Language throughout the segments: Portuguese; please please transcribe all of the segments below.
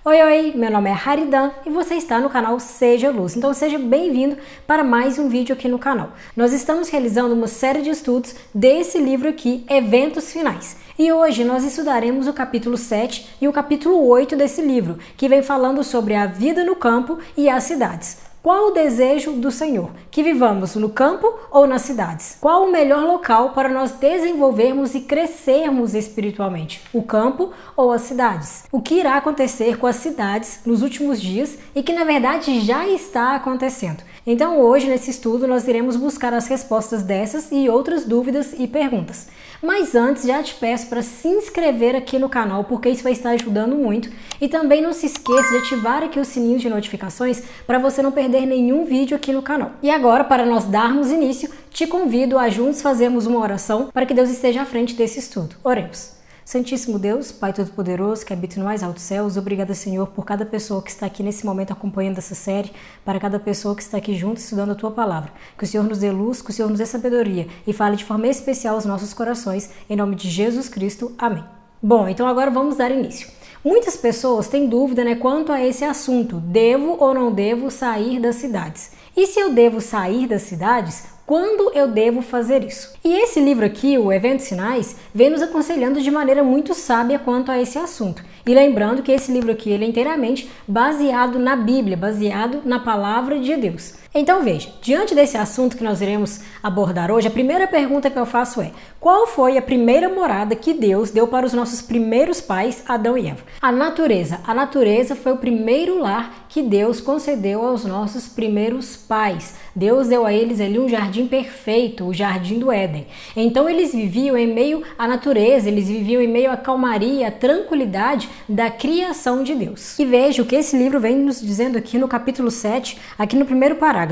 Oi, oi, meu nome é Haridan e você está no canal Seja Luz. Então seja bem-vindo para mais um vídeo aqui no canal. Nós estamos realizando uma série de estudos desse livro aqui, Eventos Finais. E hoje nós estudaremos o capítulo 7 e o capítulo 8 desse livro, que vem falando sobre a vida no campo e as cidades. Qual o desejo do Senhor? Que vivamos no campo ou nas cidades? Qual o melhor local para nós desenvolvermos e crescermos espiritualmente? O campo ou as cidades? O que irá acontecer com as cidades nos últimos dias e que na verdade já está acontecendo? Então hoje nesse estudo nós iremos buscar as respostas dessas e outras dúvidas e perguntas. Mas antes já te peço para se inscrever aqui no canal, porque isso vai estar ajudando muito. E também não se esqueça de ativar aqui o sininho de notificações para você não perder nenhum vídeo aqui no canal. E agora, para nós darmos início, te convido a juntos fazermos uma oração para que Deus esteja à frente desse estudo. Oremos. Santíssimo Deus, Pai Todo-Poderoso, que habita no mais altos céus, obrigada, Senhor, por cada pessoa que está aqui nesse momento acompanhando essa série, para cada pessoa que está aqui junto estudando a Tua Palavra. Que o Senhor nos dê luz, que o Senhor nos dê sabedoria e fale de forma especial aos nossos corações, em nome de Jesus Cristo. Amém. Bom, então agora vamos dar início. Muitas pessoas têm dúvida, quanto a esse assunto, devo ou não devo sair das cidades? E se eu devo sair das cidades, quando eu devo fazer isso? E esse livro aqui, o Eventos Finais, vem nos aconselhando de maneira muito sábia quanto a esse assunto. E lembrando que esse livro aqui ele é inteiramente baseado na Bíblia, baseado na Palavra de Deus. Então veja, diante desse assunto que nós iremos abordar hoje, a primeira pergunta que eu faço é: qual foi a primeira morada que Deus deu para os nossos primeiros pais, Adão e Eva? A natureza. A natureza foi o primeiro lar que Deus concedeu aos nossos primeiros pais. Deus deu a eles ali um jardim perfeito, o jardim do Éden. Então eles viviam em meio à natureza, eles viviam em meio à calmaria, à tranquilidade da criação de Deus. E veja o que esse livro vem nos dizendo aqui no capítulo 7, aqui no primeiro parágrafo.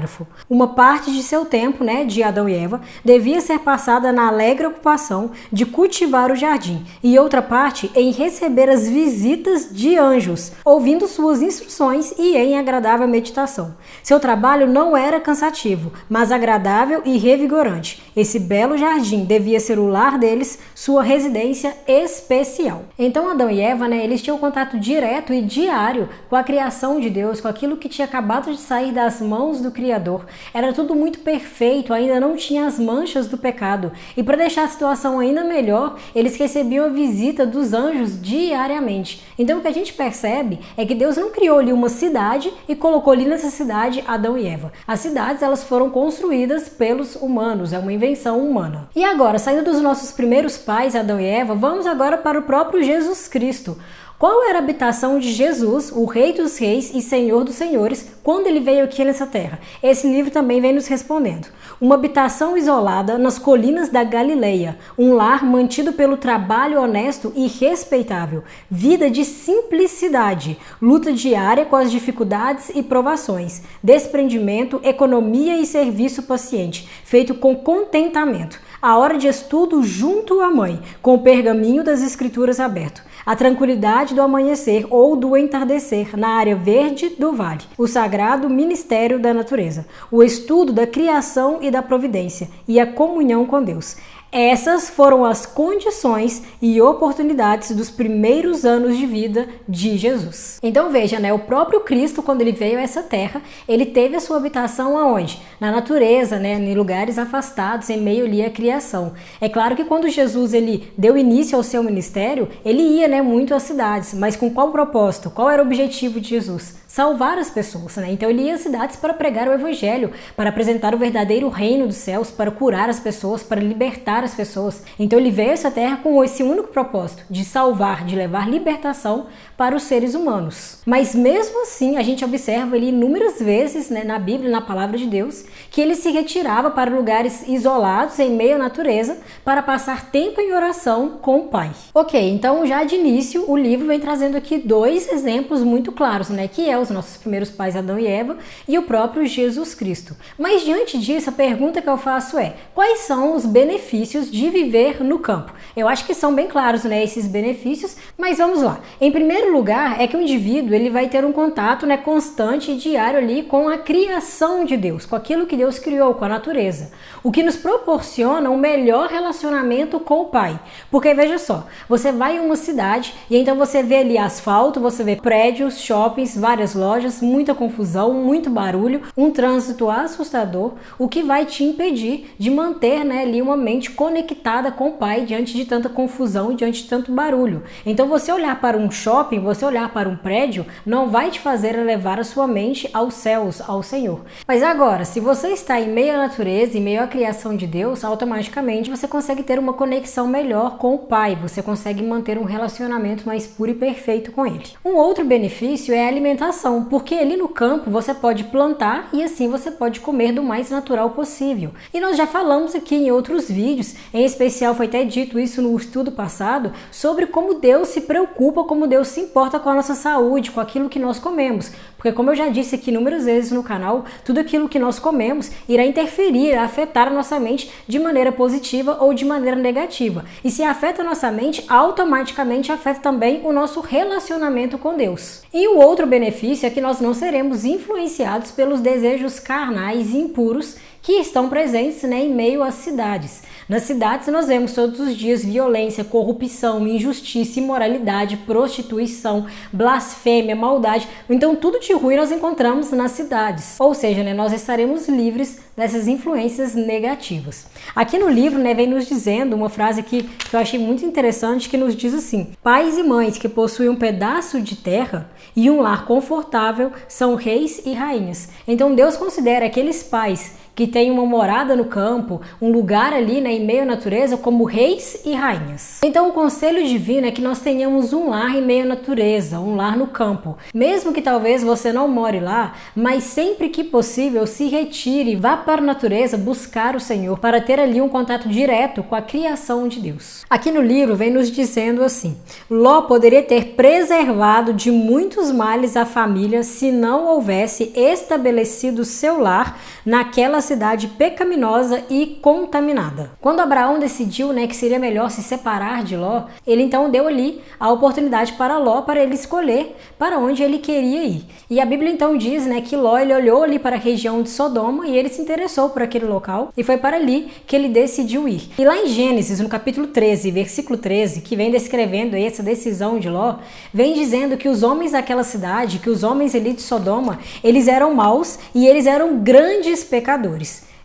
Uma parte de seu tempo, de Adão e Eva, devia ser passada na alegre ocupação de cultivar o jardim, e outra parte em receber as visitas de anjos, ouvindo suas instruções e em agradável meditação. Seu trabalho não era cansativo, mas agradável e revigorante. Esse belo jardim devia ser o lar deles, sua residência especial. Então Adão e Eva, eles tinham contato direto e diário com a criação de Deus, com aquilo que tinha acabado de sair das mãos do Criador. Era tudo muito perfeito, ainda não tinha as manchas do pecado. E para deixar a situação ainda melhor, eles recebiam a visita dos anjos diariamente. Então o que a gente percebe é que Deus não criou ali uma cidade e colocou ali nessa cidade Adão e Eva. As cidades elas foram construídas pelos humanos, é uma invenção humana. E agora, saindo dos nossos primeiros pais, Adão e Eva, vamos agora para o próprio Jesus Cristo. Qual era a habitação de Jesus, o Rei dos Reis e Senhor dos Senhores, quando ele veio aqui nessa terra? Esse livro também vem nos respondendo. Uma habitação isolada nas colinas da Galileia, um lar mantido pelo trabalho honesto e respeitável, vida de simplicidade, luta diária com as dificuldades e provações, desprendimento, economia e serviço paciente, feito com contentamento. A hora de estudo junto à mãe, com o pergaminho das escrituras aberto. A tranquilidade do amanhecer ou do entardecer na área verde do vale. O sagrado ministério da natureza. O estudo da criação e da providência. E a comunhão com Deus. Essas foram as condições e oportunidades dos primeiros anos de vida de Jesus. Então veja, o próprio Cristo, quando ele veio a essa terra, ele teve a sua habitação aonde? Na natureza, em lugares afastados, em meio ali à criação. É claro que quando Jesus ele deu início ao seu ministério, ele ia muito às cidades, mas com qual propósito? Qual era o objetivo de Jesus? Salvar as pessoas, Então ele ia às cidades para pregar o evangelho, para apresentar o verdadeiro reino dos céus, para curar as pessoas, para libertar as pessoas. Então ele veio a essa terra com esse único propósito, de salvar, de levar libertação para os seres humanos. Mas mesmo assim, a gente observa ali inúmeras vezes, na Bíblia, na Palavra de Deus, que ele se retirava para lugares isolados, em meio à natureza, para passar tempo em oração com o Pai. Ok, então já de início, o livro vem trazendo aqui dois exemplos muito claros, que é os nossos primeiros pais Adão e Eva e o próprio Jesus Cristo. Mas diante disso, a pergunta que eu faço é: quais são os benefícios de viver no campo? Eu acho que são bem claros, né, esses benefícios, mas vamos lá. Em primeiro lugar, é que o indivíduo ele vai ter um contato, né, constante e diário ali com a criação de Deus, com aquilo que Deus criou, com a natureza, o que nos proporciona um melhor relacionamento com o Pai. Porque veja só, você vai em uma cidade e então você vê ali asfalto, você vê prédios, shoppings, várias lojas, muita confusão, muito barulho, um trânsito assustador, o que vai te impedir de manter, né, ali uma mente conectada com o Pai diante de tanta confusão, diante de tanto barulho. Então você olhar para um shopping, você olhar para um prédio, não vai te fazer elevar a sua mente aos céus, ao Senhor. Mas agora, se você está em meio à natureza, em meio à criação de Deus, automaticamente você consegue ter uma conexão melhor com o Pai, você consegue manter um relacionamento mais puro e perfeito com Ele. Um outro benefício é a alimentação, porque ali no campo você pode plantar e assim você pode comer do mais natural possível. E nós já falamos aqui em outros vídeos, em especial foi até dito isso no estudo passado, sobre como Deus se preocupa, como Deus se importa com a nossa saúde, com aquilo que nós comemos. Porque como eu já disse aqui inúmeras vezes no canal, tudo aquilo que nós comemos irá interferir, irá afetar a nossa mente de maneira positiva ou de maneira negativa. E se afeta a nossa mente, automaticamente afeta também o nosso relacionamento com Deus. E o outro benefício é que nós não seremos influenciados pelos desejos carnais e impuros que estão presentes, né, em meio às cidades. Nas cidades nós vemos todos os dias violência, corrupção, injustiça, imoralidade, prostituição, blasfêmia, maldade. Então tudo de ruim nós encontramos nas cidades. Ou seja, né, nós estaremos livres dessas influências negativas. Aqui no livro, né, vem nos dizendo uma frase que eu achei muito interessante, que nos diz assim: pais e mães que possuem um pedaço de terra e um lar confortável são reis e rainhas. Então Deus considera aqueles pais que têm uma morada no campo, um lugar ali, né, em meio à natureza, como reis e rainhas. Então o conselho divino é que nós tenhamos um lar em meio à natureza, um lar no campo. Mesmo que talvez você não more lá, mas sempre que possível se retire, vá para a natureza buscar o Senhor, para ter ali um contato direto com a criação de Deus. Aqui no livro vem nos dizendo assim: Ló poderia ter preservado de muitos males a família se não houvesse estabelecido seu lar naquela cidade pecaminosa e contaminada. Quando Abraão decidiu, né, que seria melhor se separar de Ló, ele então deu ali a oportunidade para Ló, para ele escolher para onde ele queria ir. E a Bíblia então diz, né, que Ló ele olhou ali para a região de Sodoma e ele se interessou por aquele local e foi para ali que ele decidiu ir. E lá em Gênesis, no capítulo 13, versículo 13, que vem descrevendo aí essa decisão de Ló, vem dizendo que os homens daquela cidade, que os homens ali de Sodoma, eles eram maus e eles eram grandes pecadores.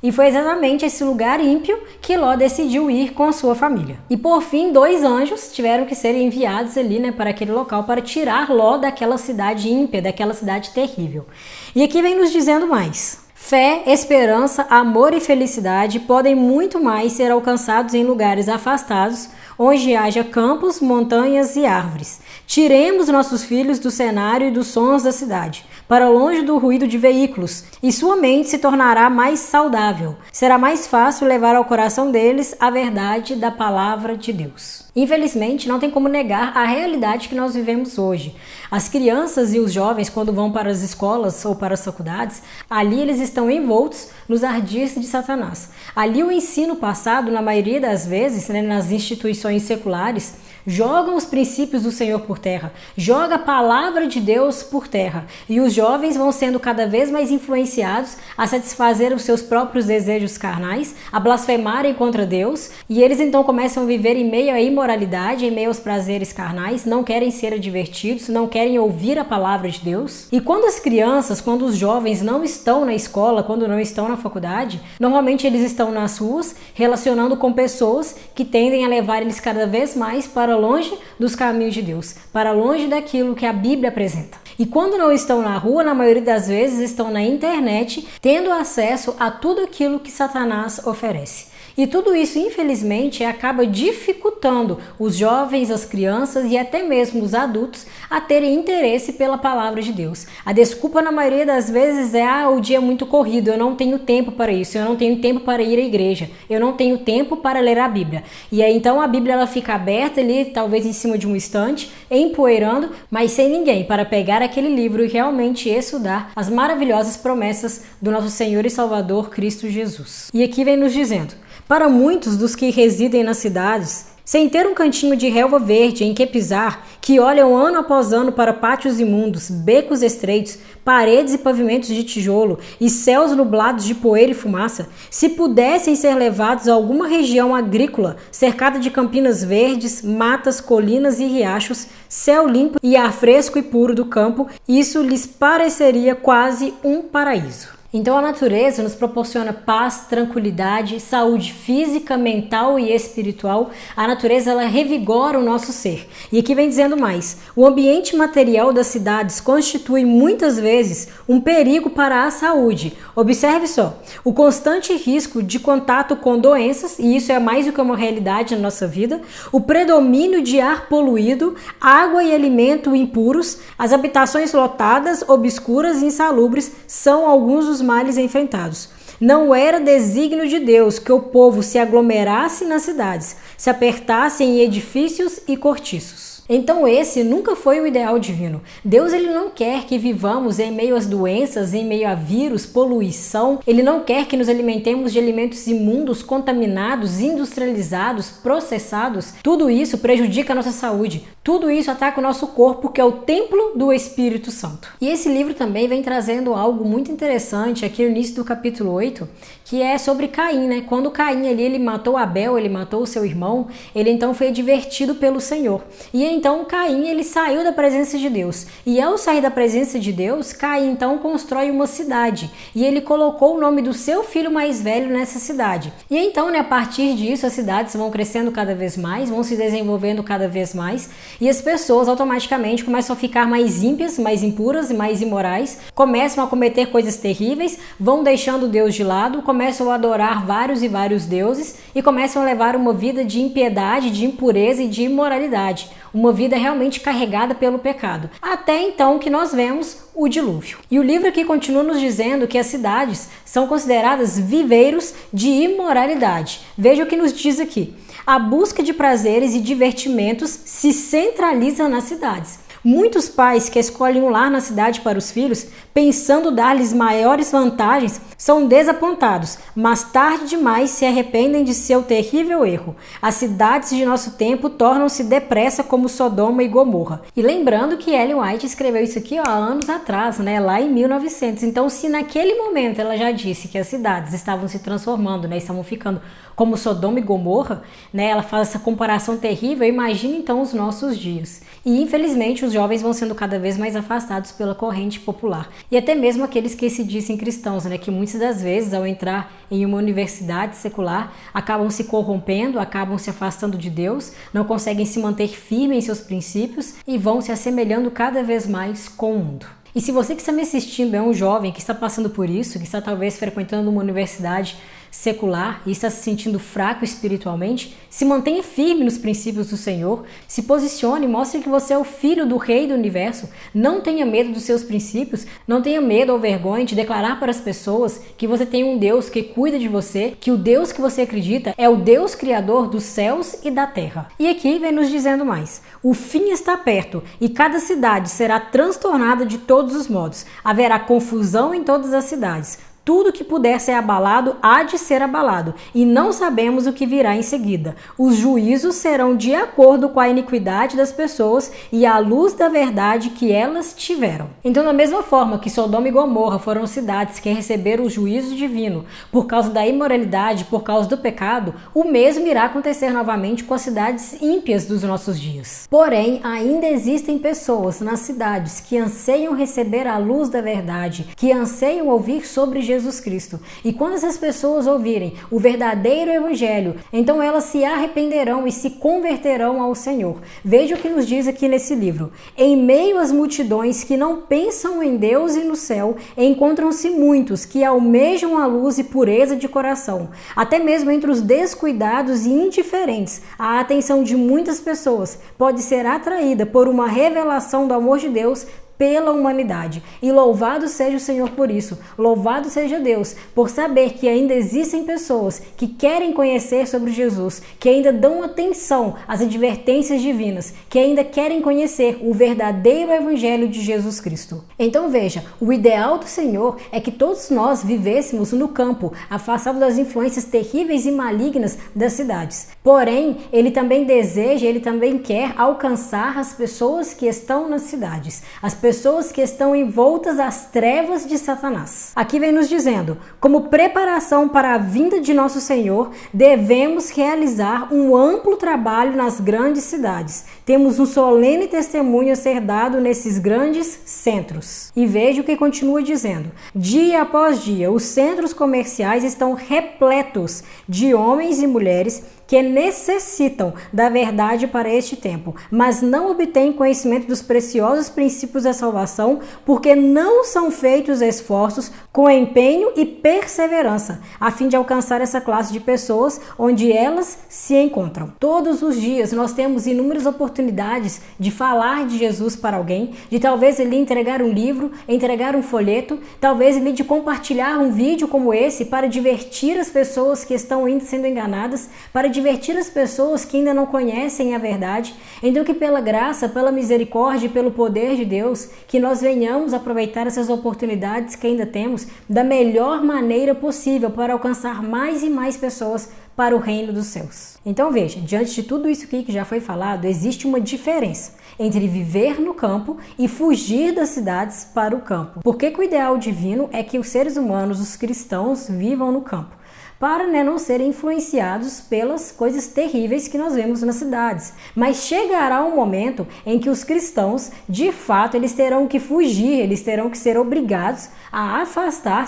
E foi exatamente esse lugar ímpio que Ló decidiu ir com a sua família. E por fim, 2 anjos tiveram que ser enviados ali, né, para aquele local para tirar Ló daquela cidade ímpia, daquela cidade terrível. E aqui vem nos dizendo mais: fé, esperança, amor e felicidade podem muito mais ser alcançados em lugares afastados, onde haja campos, montanhas e árvores. Tiremos nossos filhos do cenário e dos sons da cidade, para longe do ruído de veículos, e sua mente se tornará mais saudável. Será mais fácil levar ao coração deles a verdade da palavra de Deus. Infelizmente, não tem como negar a realidade que nós vivemos hoje. As crianças e os jovens, quando vão para as escolas ou para as faculdades, ali eles estão envoltos nos ardis de Satanás. Ali o ensino passado, na maioria das vezes, né, nas instituições seculares, jogam os princípios do Senhor por terra, joga a palavra de Deus por terra, e os jovens vão sendo cada vez mais influenciados a satisfazer os seus próprios desejos carnais, a blasfemarem contra Deus, e eles então começam a viver em meio à imoralidade, em meio aos prazeres carnais, não querem ser advertidos, não querem ouvir a palavra de Deus. E quando as crianças, quando os jovens não estão na escola, quando não estão na faculdade, normalmente eles estão nas ruas, relacionando com pessoas que tendem a levar eles cada vez mais para longe dos caminhos de Deus, para longe daquilo que a Bíblia apresenta. E quando não estão na rua, na maioria das vezes estão na internet, tendo acesso a tudo aquilo que Satanás oferece. E tudo isso, infelizmente, acaba dificultando os jovens, as crianças e até mesmo os adultos a terem interesse pela palavra de Deus. A desculpa, na maioria das vezes, é: o dia é muito corrido, eu não tenho tempo para isso, eu não tenho tempo para ir à igreja, eu não tenho tempo para ler a Bíblia. E aí, então, a Bíblia ela fica aberta ali, talvez em cima de um estante, empoeirando, mas sem ninguém para pegar aquele livro e realmente estudar as maravilhosas promessas do nosso Senhor e Salvador Cristo Jesus. E aqui vem nos dizendo: para muitos dos que residem nas cidades, sem ter um cantinho de relva verde em que pisar, que olham ano após ano para pátios imundos, becos estreitos, paredes e pavimentos de tijolo e céus nublados de poeira e fumaça, se pudessem ser levados a alguma região agrícola, cercada de campinas verdes, matas, colinas e riachos, céu limpo e ar fresco e puro do campo, isso lhes pareceria quase um paraíso. Então a natureza nos proporciona paz, tranquilidade, saúde física, mental e espiritual. A natureza ela revigora o nosso ser. E aqui vem dizendo mais: o ambiente material das cidades constitui muitas vezes um perigo para a saúde. Observe só, o constante risco de contato com doenças, e isso é mais do que uma realidade na nossa vida, o predomínio de ar poluído, água e alimento impuros, as habitações lotadas, obscuras e insalubres são alguns dos males enfrentados. Não era desígnio de Deus que o povo se aglomerasse nas cidades, se apertasse em edifícios e cortiços. Então esse nunca foi o ideal divino. Deus ele não quer que vivamos em meio às doenças, em meio a vírus, poluição. Ele não quer que nos alimentemos de alimentos imundos, contaminados, industrializados, processados. Tudo isso prejudica a nossa saúde. Tudo isso ataca o nosso corpo, que é o templo do Espírito Santo. E esse livro também vem trazendo algo muito interessante aqui no início do capítulo 8, que é sobre Caim, né? Quando Caim ele matou Abel, ele matou o seu irmão, ele então foi advertido pelo Senhor. E então Caim ele saiu da presença de Deus. E ao sair da presença de Deus, Caim então constrói uma cidade. E ele colocou o nome do seu filho mais velho nessa cidade. E então, a partir disso, as cidades vão crescendo cada vez mais, vão se desenvolvendo cada vez mais. E as pessoas automaticamente começam a ficar mais ímpias, mais impuras e mais imorais. Começam a cometer coisas terríveis, vão deixando Deus de lado, começam a adorar vários e vários deuses e começam a levar uma vida de impiedade, de impureza e de imoralidade. Uma vida realmente carregada pelo pecado. Até então que nós vemos o dilúvio. E o livro aqui continua nos dizendo que as cidades são consideradas viveiros de imoralidade. Veja o que nos diz aqui. A busca de prazeres e divertimentos se centraliza nas cidades. Muitos pais que escolhem um lar na cidade para os filhos, pensando dar-lhes maiores vantagens, são desapontados, mas tarde demais se arrependem de seu terrível erro. As cidades de nosso tempo tornam-se depressa como Sodoma e Gomorra. E lembrando que Ellen White escreveu isso aqui há anos atrás, lá em 1900. Então, se naquele momento ela já disse que as cidades estavam se transformando, estavam ficando como Sodoma e Gomorra, ela faz essa comparação terrível, imagina então os nossos dias. E infelizmente os jovens vão sendo cada vez mais afastados pela corrente popular. E até mesmo aqueles que se dizem cristãos, que muitas das vezes ao entrar em uma universidade secular acabam se corrompendo, acabam se afastando de Deus, não conseguem se manter firmes em seus princípios e vão se assemelhando cada vez mais com o mundo. E se você que está me assistindo é um jovem que está passando por isso, que está talvez frequentando uma universidade secular e está se sentindo fraco espiritualmente, se mantenha firme nos princípios do Senhor, se posicione, mostre que você é o filho do Rei do Universo, não tenha medo dos seus princípios, não tenha medo ou vergonha de declarar para as pessoas que você tem um Deus que cuida de você, que o Deus que você acredita é o Deus Criador dos céus e da terra. E aqui vem nos dizendo mais: o fim está perto e cada cidade será transtornada de todos os modos, haverá confusão em todas as cidades. Tudo que puder ser abalado há de ser abalado, e não sabemos o que virá em seguida. Os juízos serão de acordo com a iniquidade das pessoas e à luz da verdade que elas tiveram. Então, da mesma forma que Sodoma e Gomorra foram cidades que receberam o juízo divino por causa da imoralidade, por causa do pecado, o mesmo irá acontecer novamente com as cidades ímpias dos nossos dias. Porém, ainda existem pessoas nas cidades que anseiam receber a luz da verdade, que anseiam ouvir sobre Jesus Cristo. E quando essas pessoas ouvirem o verdadeiro evangelho, então elas se arrependerão e se converterão ao Senhor. Veja o que nos diz aqui nesse livro. Em meio às multidões que não pensam em Deus e no céu, encontram-se muitos que almejam a luz e pureza de coração. Até mesmo entre os descuidados e indiferentes, a atenção de muitas pessoas pode ser atraída por uma revelação do amor de Deus pela humanidade. E louvado seja o Senhor por isso. Louvado seja Deus por saber que ainda existem pessoas que querem conhecer sobre Jesus, que ainda dão atenção às advertências divinas, que ainda querem conhecer o verdadeiro evangelho de Jesus Cristo. Então veja, o ideal do Senhor é que todos nós vivêssemos no campo, afastados das influências terríveis e malignas das cidades. Porém, ele também deseja, ele também quer alcançar as pessoas que estão nas cidades, as pessoas que estão envoltas às trevas de Satanás. Aqui vem nos dizendo, como preparação para a vinda de nosso Senhor, devemos realizar um amplo trabalho nas grandes cidades. Temos um solene testemunho a ser dado nesses grandes centros. E veja o que continua dizendo. Dia após dia, os centros comerciais estão repletos de homens e mulheres que necessitam da verdade para este tempo, mas não obtêm conhecimento dos preciosos princípios da salvação, porque não são feitos esforços com empenho e perseverança, a fim de alcançar essa classe de pessoas onde elas se encontram. Todos os dias nós temos inúmeras oportunidades de falar de Jesus para alguém, de talvez ele entregar um livro, entregar um folheto, talvez ele de compartilhar um vídeo como esse para divertir as pessoas que estão ainda sendo enganadas, para divertir as pessoas que ainda não conhecem a verdade. Então que pela graça, pela misericórdia e pelo poder de Deus, que nós venhamos aproveitar essas oportunidades que ainda temos da melhor maneira possível para alcançar mais e mais pessoas para o reino dos céus. Então veja, diante de tudo isso aqui que já foi falado, existe uma diferença entre viver no campo e fugir das cidades para o campo. Porque o ideal divino é que os seres humanos, os cristãos, vivam no campo, para não serem influenciados pelas coisas terríveis que nós vemos nas cidades. Mas chegará um momento em que os cristãos, de fato, eles terão que fugir, eles terão que ser obrigados a afastar,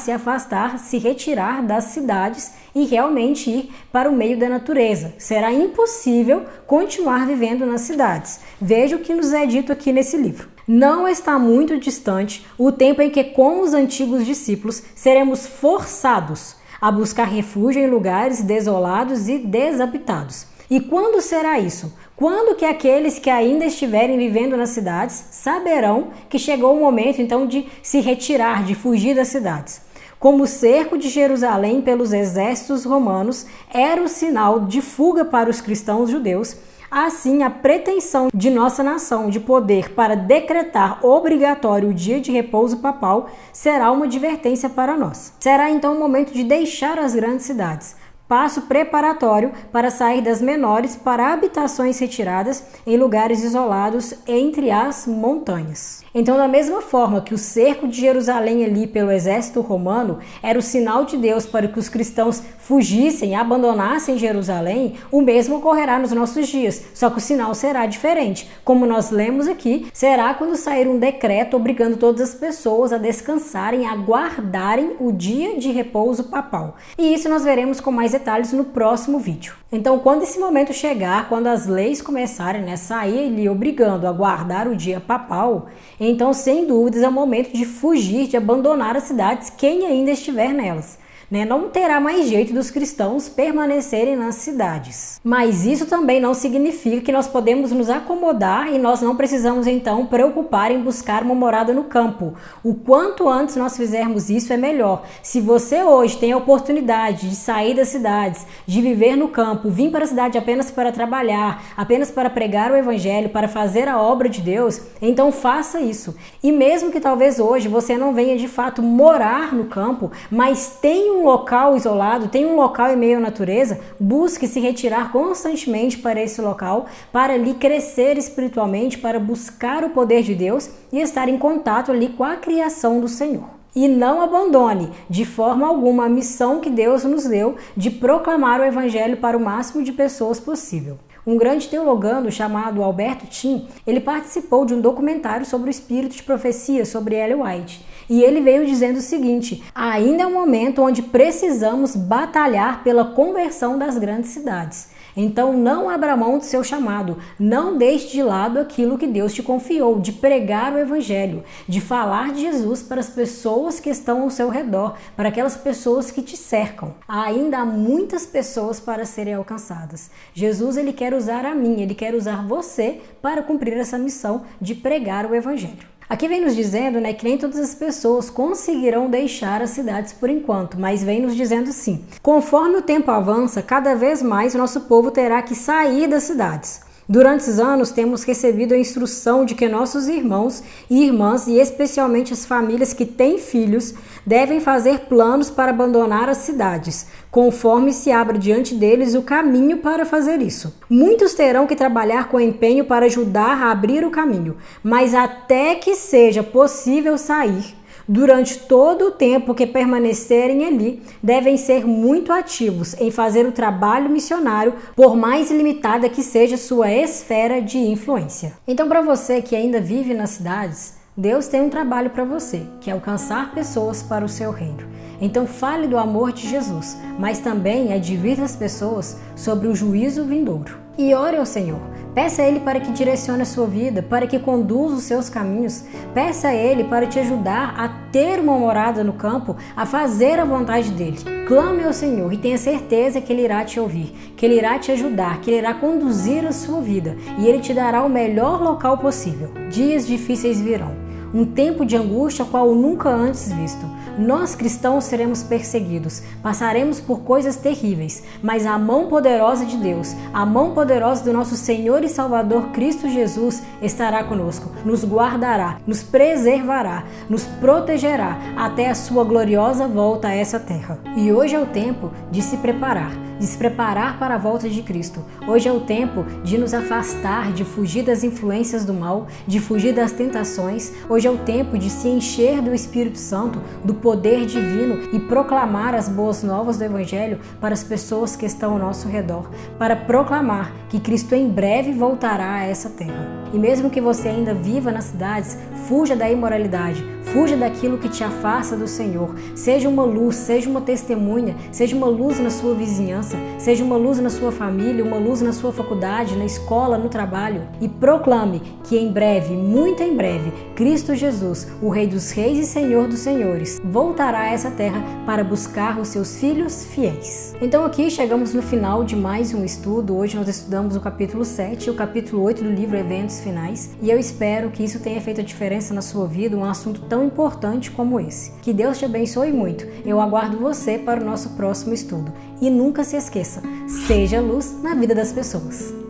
se retirar das cidades e realmente ir para o meio da natureza. Será impossível continuar vivendo nas cidades. Veja o que nos é dito aqui nesse livro. Não está muito distante o tempo em que, como os antigos discípulos, seremos forçados a buscar refúgio em lugares desolados e desabitados. E quando será isso? Quando que aqueles que ainda estiverem vivendo nas cidades saberão que chegou o momento então de se retirar, de fugir das cidades? Como o cerco de Jerusalém pelos exércitos romanos era o sinal de fuga para os cristãos judeus, assim, a pretensão de nossa nação de poder para decretar obrigatório o dia de repouso papal será uma advertência para nós. Será então o momento de deixar as grandes cidades, passo preparatório para sair das menores para habitações retiradas em lugares isolados entre as montanhas. Então, da mesma forma que o cerco de Jerusalém ali pelo exército romano era o sinal de Deus para que os cristãos fugissem, abandonassem Jerusalém, o mesmo ocorrerá nos nossos dias, só que o sinal será diferente. Como nós lemos aqui, será quando sair um decreto obrigando todas as pessoas a descansarem, a guardarem o dia de repouso papal. E isso nós veremos com mais detalhes no próximo vídeo. Então, quando esse momento chegar, quando as leis começarem a sair ali obrigando a guardar o dia papal, então, sem dúvidas, é o momento de fugir, de abandonar as cidades, quem ainda estiver nelas. Não terá mais jeito dos cristãos permanecerem nas cidades. Mas isso também não significa que nós podemos nos acomodar e nós não precisamos então preocupar em buscar uma morada no campo. O quanto antes nós fizermos isso é melhor. Se você hoje tem a oportunidade de sair das cidades, de viver no campo, vir para a cidade apenas para trabalhar, apenas para pregar o evangelho, para fazer a obra de Deus, então faça isso. E mesmo que talvez hoje você não venha de fato morar no campo, mas tenha um local isolado, tem um local em meio à natureza, busque se retirar constantemente para esse local, para ali crescer espiritualmente, para buscar o poder de Deus e estar em contato ali com a criação do Senhor. E não abandone de forma alguma a missão que Deus nos deu de proclamar o evangelho para o máximo de pessoas possível. Um grande teologano chamado Alberto Tim, ele participou de um documentário sobre o espírito de profecia, sobre Ellen White. E ele veio dizendo o seguinte: ainda é um momento onde precisamos batalhar pela conversão das grandes cidades. Então não abra mão do seu chamado, não deixe de lado aquilo que Deus te confiou, de pregar o evangelho, de falar de Jesus para as pessoas que estão ao seu redor, para aquelas pessoas que te cercam. Ainda há muitas pessoas para serem alcançadas. Jesus, ele quer usar a mim, ele quer usar você para cumprir essa missão de pregar o evangelho. Aqui vem nos dizendo, que nem todas as pessoas conseguirão deixar as cidades por enquanto, mas vem nos dizendo sim. Conforme o tempo avança, cada vez mais o nosso povo terá que sair das cidades. Durante esses anos, temos recebido a instrução de que nossos irmãos e irmãs, e especialmente as famílias que têm filhos, devem fazer planos para abandonar as cidades, conforme se abra diante deles o caminho para fazer isso. Muitos terão que trabalhar com empenho para ajudar a abrir o caminho, mas até que seja possível sair, durante todo o tempo que permanecerem ali, devem ser muito ativos em fazer o trabalho missionário, por mais limitada que seja sua esfera de influência. Então, para você que ainda vive nas cidades, Deus tem um trabalho para você, que é alcançar pessoas para o seu reino. Então fale do amor de Jesus, mas também advirta as pessoas sobre o juízo vindouro. E ore ao Senhor. Peça a Ele para que direcione a sua vida, para que conduza os seus caminhos. Peça a Ele para te ajudar a ter uma morada no campo, a fazer a vontade dEle. Clame ao Senhor e tenha certeza que Ele irá te ouvir, que Ele irá te ajudar, que Ele irá conduzir a sua vida e Ele te dará o melhor local possível. Dias difíceis virão. Um tempo de angústia qual nunca antes visto. Nós cristãos seremos perseguidos, passaremos por coisas terríveis, mas a mão poderosa de Deus, a mão poderosa do nosso Senhor e Salvador Cristo Jesus estará conosco, nos guardará, nos preservará, nos protegerá até a sua gloriosa volta a essa terra. E hoje é o tempo de se preparar para a volta de Cristo. Hoje é o tempo de nos afastar, de fugir das influências do mal, de fugir das tentações. Hoje é o tempo de se encher do Espírito Santo, do poder divino e proclamar as boas novas do Evangelho para as pessoas que estão ao nosso redor, para proclamar que Cristo em breve voltará a essa terra. E mesmo que você ainda viva nas cidades, fuja da imoralidade, fuja daquilo que te afasta do Senhor. Seja uma luz, seja uma testemunha, seja uma luz na sua vizinhança, seja uma luz na sua família, uma luz na sua faculdade, na escola, no trabalho. E proclame que em breve, muito em breve, Cristo Jesus, o Rei dos Reis e Senhor dos Senhores, voltará a essa terra para buscar os seus filhos fiéis. Então aqui chegamos no final de mais um estudo. Hoje nós estudamos o capítulo 7 e o capítulo 8 do livro Eventos Finais. E eu espero que isso tenha feito a diferença na sua vida, um assunto tão importante como esse. Que Deus te abençoe muito. Eu aguardo você para o nosso próximo estudo. E nunca se esqueça, seja luz na vida das pessoas.